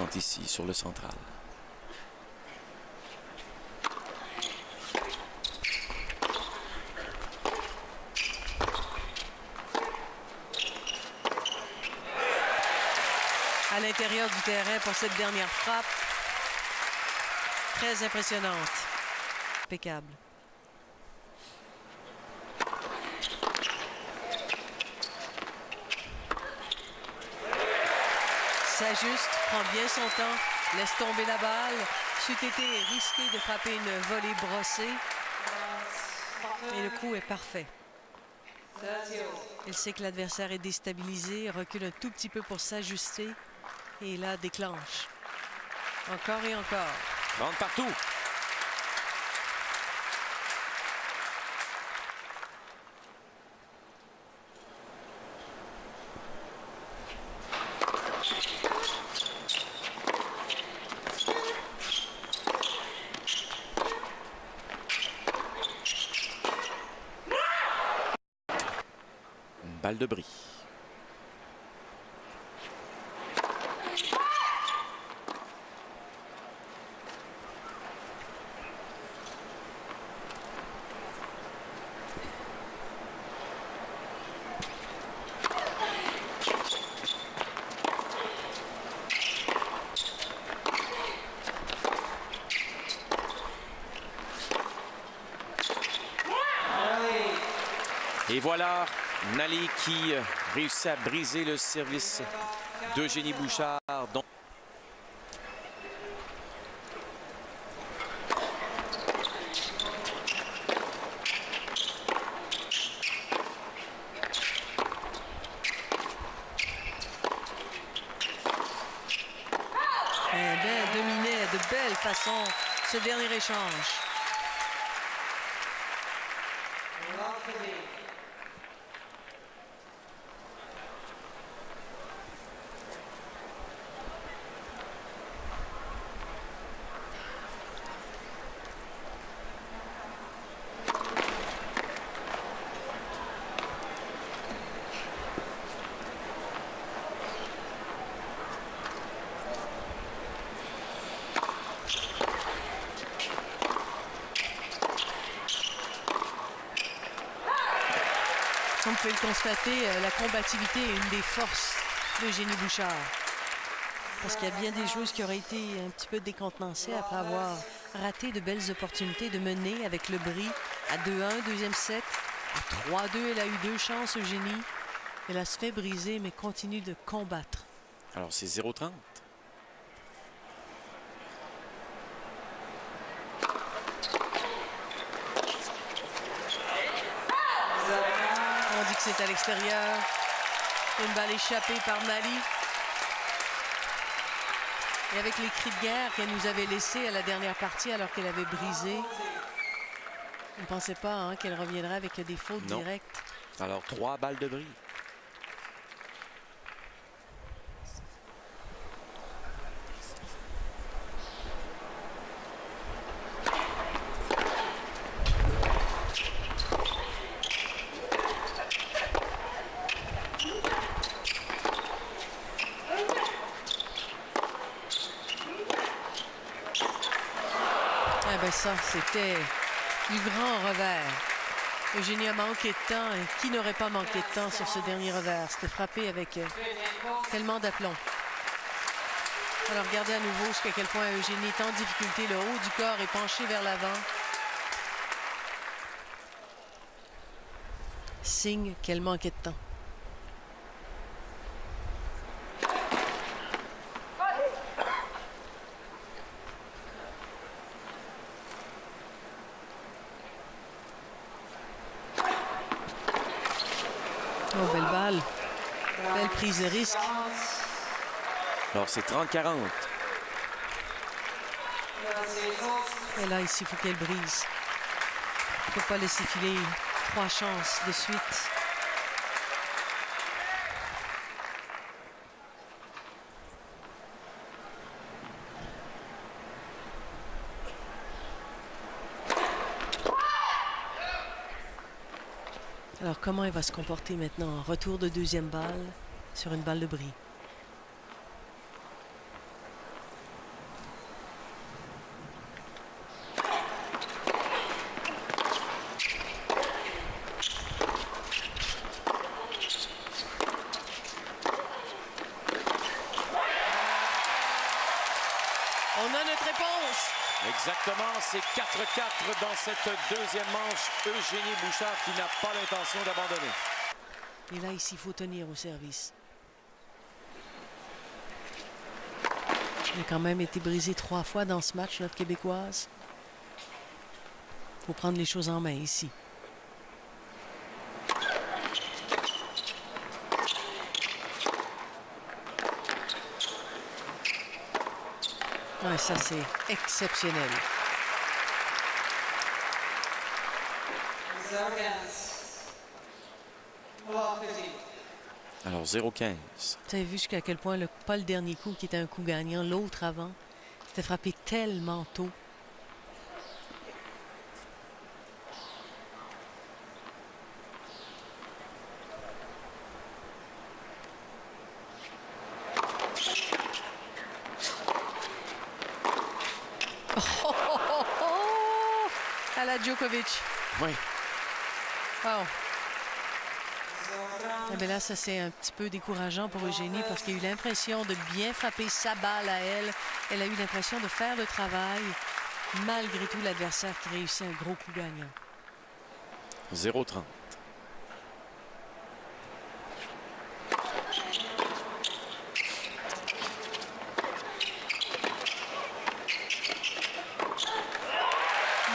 présente ici sur le central. À l'intérieur du terrain pour cette dernière frappe. Très impressionnante. Impeccable. S'ajuste, prend bien son temps, laisse tomber la balle. C'eût été risqué de frapper une volée brossée. Et le coup est parfait. Il sait que l'adversaire est déstabilisé, recule un tout petit peu pour s'ajuster. Et là, déclenche. Encore et encore. Rentre partout. Une balle de bris. Et voilà, Nally qui réussit à briser le service d'Eugénie Bouchard. Donc... Dominait de belle façon ce dernier échange. Comme vous pouvez le constater, la combativité est une des forces d'Eugénie Bouchard. Parce qu'il y a bien des joueuses qui auraient été un petit peu décontenancées après avoir raté de belles opportunités de mener avec le bris à 2-1, deuxième set. À 3-2, elle a eu 2 chances, Eugénie. Elle a se fait briser, mais continue de combattre. Alors, c'est 0-30. On dit que c'est à l'extérieur. Une balle échappée par Nally. Et avec les cris de guerre qu'elle nous avait laissés à la dernière partie alors qu'elle avait brisé, on ne pensait pas qu'elle reviendrait avec des fautes directes. Alors, 3 balles de bris. Ça, c'était du grand revers. Eugénie a manqué de temps. Et qui n'aurait pas manqué de temps sur ce dernier revers? C'était frappé avec tellement d'aplomb. Alors, regardez à nouveau jusqu'à quel point Eugénie est en difficulté. Le haut du corps est penché vers l'avant. Signe qu'elle manquait de temps. Oh, belle balle. Belle prise de risque. Alors, c'est 30-40. Et là, ici, il faut qu'elle brise. Il ne faut pas laisser filer 3 chances de suite. Alors, comment elle va se comporter maintenant? Retour de deuxième balle sur une balle de bris. On a notre réponse. Exactement, c'est 4-4 dans cette deuxième manche. Eugénie Bouchard qui n'a pas l'intention d'abandonner. Et là, ici, il faut tenir au service. Il a quand même été brisé 3 fois dans ce match, notre Québécoise. Il faut prendre les choses en main ici. Ouais, ça, c'est exceptionnel. Alors 0-15. Tu as vu jusqu'à quel point, pas le dernier coup qui était un coup gagnant, l'autre avant, c'était frappé tellement tôt. À la Djokovic. Oui. Wow. Eh bien là, ça c'est un petit peu décourageant pour Eugénie parce qu'elle a eu l'impression de bien frapper sa balle à elle. Elle a eu l'impression de faire le travail. Malgré tout, l'adversaire qui réussit un gros coup gagnant. 0-30.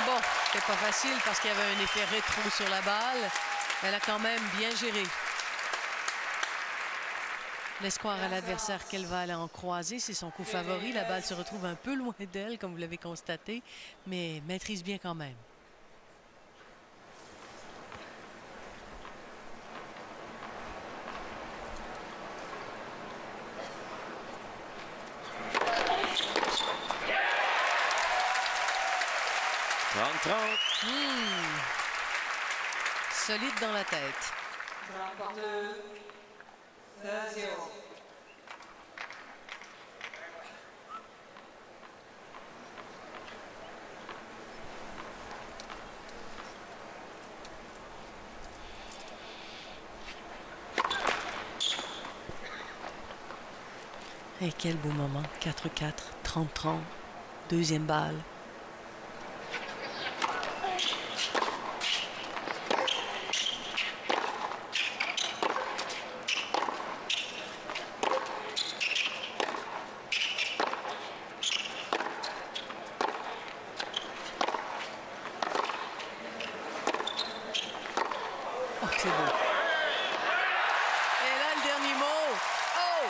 Bon, c'était pas facile parce qu'il y avait un effet rétro sur la balle. Elle a quand même bien géré. Laisse croire à l'adversaire qu'elle va aller en croiser. C'est son coup favori. La balle se retrouve un peu loin d'elle, comme vous l'avez constaté, mais maîtrise bien quand même. Solide dans la tête. Et quel beau moment. 4-4, 30-30. Deuxième balle. Oh, c'est beau. Et là, le dernier mot. Oh!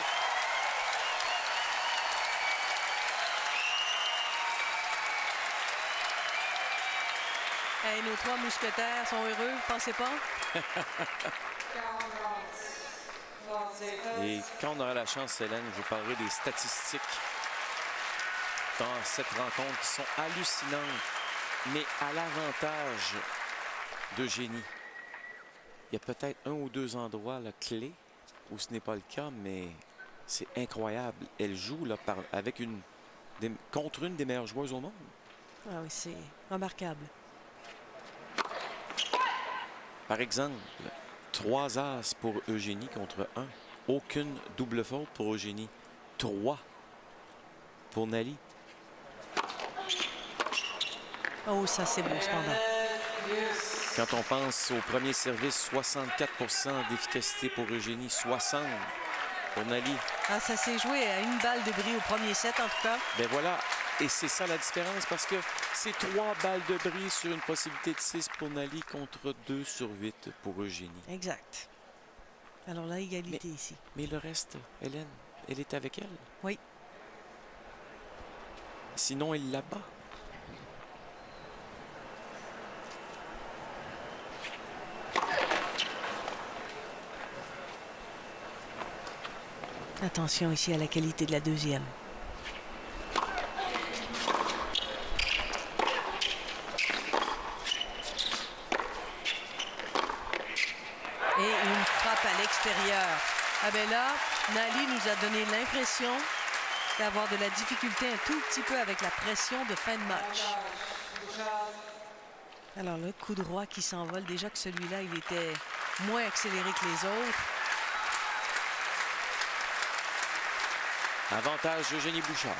Hey, nos 3 mousquetaires sont heureux, vous pensez pas? Et quand on aura la chance, Hélène, je vous parlerai des statistiques dans cette rencontre qui sont hallucinantes, mais à l'avantage d'Eugénie. Il y a peut-être 1 ou 2 endroits là, clés où ce n'est pas le cas, mais c'est incroyable. Elle joue là, contre une des meilleures joueuses au monde. Ah oui, c'est remarquable. Par exemple, 3 as pour Eugénie contre 1. Aucune double faute pour Eugénie. 3 pour Nali. Oh, ça c'est beau cependant. Quand on pense au premier service, 64% d'efficacité pour Eugénie, 60% pour Nali. Ah, ça s'est joué à une balle de bris au premier set en tout cas. Ben voilà, et c'est ça la différence parce que c'est 3 balles de bris sur une possibilité de 6 pour Nali contre 2 sur 8 pour Eugénie. Exact. Alors là, égalité ici. Mais le reste, Hélène, elle est avec elle. Oui. Sinon, elle la bat. Attention ici à la qualité de la deuxième. Et une frappe à l'extérieur. Ah ben là, Nali nous a donné l'impression d'avoir de la difficulté un tout petit peu avec la pression de fin de match. Alors le coup droit qui s'envole, déjà que celui-là, il était moins accéléré que les autres. Avantage Eugénie Bouchard.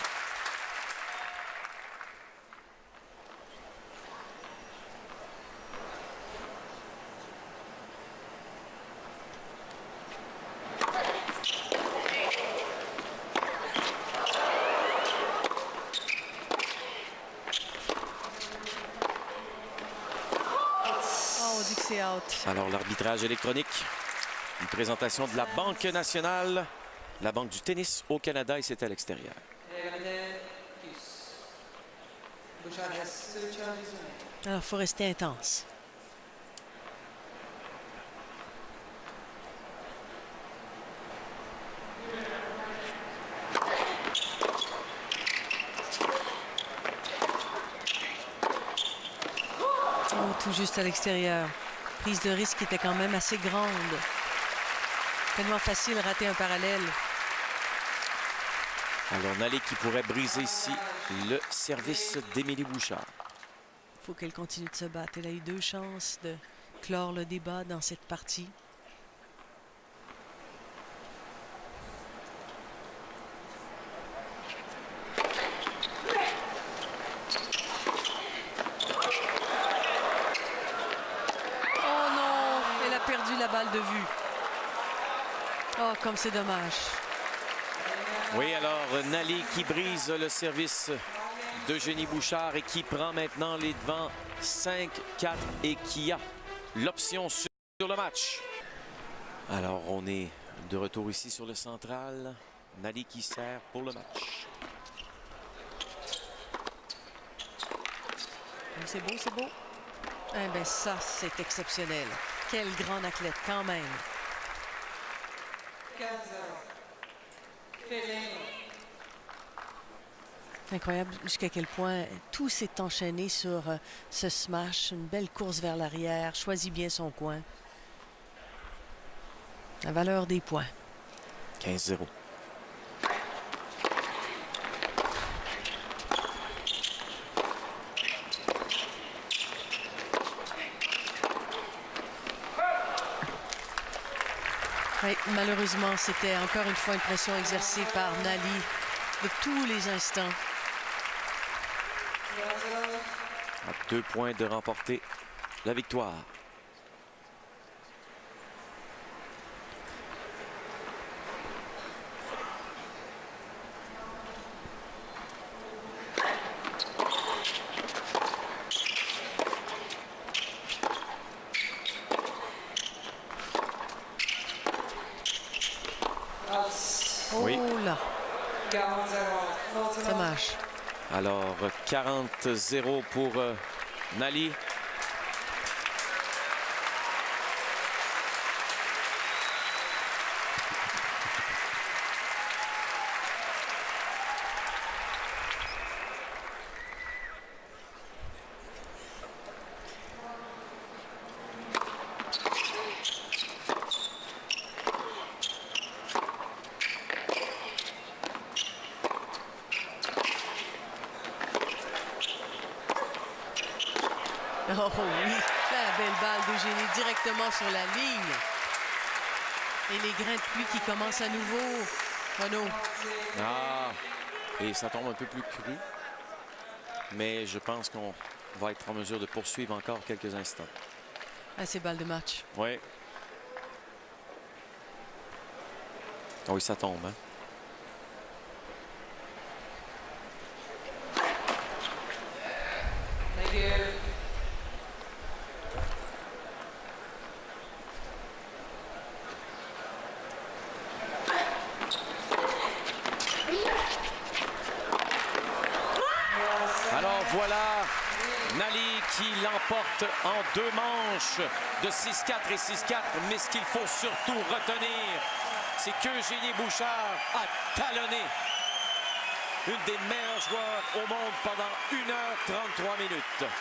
c'est out. Alors, l'arbitrage électronique, une présentation de la Banque nationale, la Banque du tennis au Canada, et c'est à l'extérieur. Alors, il faut rester intense. Oh, tout juste à l'extérieur. Prise de risque qui était quand même assez grande. Tellement facile de rater un parallèle. Alors, Nalé qui pourrait briser ici le service d'Émilie Bouchard. Il faut qu'elle continue de se battre. Elle a eu 2 chances de clore le débat dans cette partie. Oh non! Elle a perdu la balle de vue. Oh, comme c'est dommage. Oui, alors, Nalé qui brise le service d'Eugénie Bouchard et qui prend maintenant les devants 5-4 et qui a l'option sur le match. Alors, on est de retour ici sur le central. Nalé qui sert pour le match. C'est beau, c'est beau. Eh bien, ça, c'est exceptionnel. Quel grand athlète, quand même. Incroyable jusqu'à quel point tout s'est enchaîné sur ce smash. Une belle course vers l'arrière. Choisit bien son coin. La valeur des points. 15-0. Oui, malheureusement, c'était encore une fois une pression exercée par Nalé de tous les instants. À 2 points de remporter la victoire. Oui. Oh là! Dommage. Alors, 40-0 pour Nalé. Oh oui, la belle balle d'Eugénie directement sur la ligne. Et les grains de pluie qui commencent à nouveau. Renaud. Ah, et ça tombe un peu plus cru. Mais je pense qu'on va être en mesure de poursuivre encore quelques instants. Ah, c'est balle de match. Oui. Oui, ça tombe, hein? Alors voilà, Nalé qui l'emporte en 2 manches de 6-4 et 6-4. Mais ce qu'il faut surtout retenir, c'est qu'Eugénie Bouchard a talonné une des meilleures joueurs au monde pendant 1h33 minutes.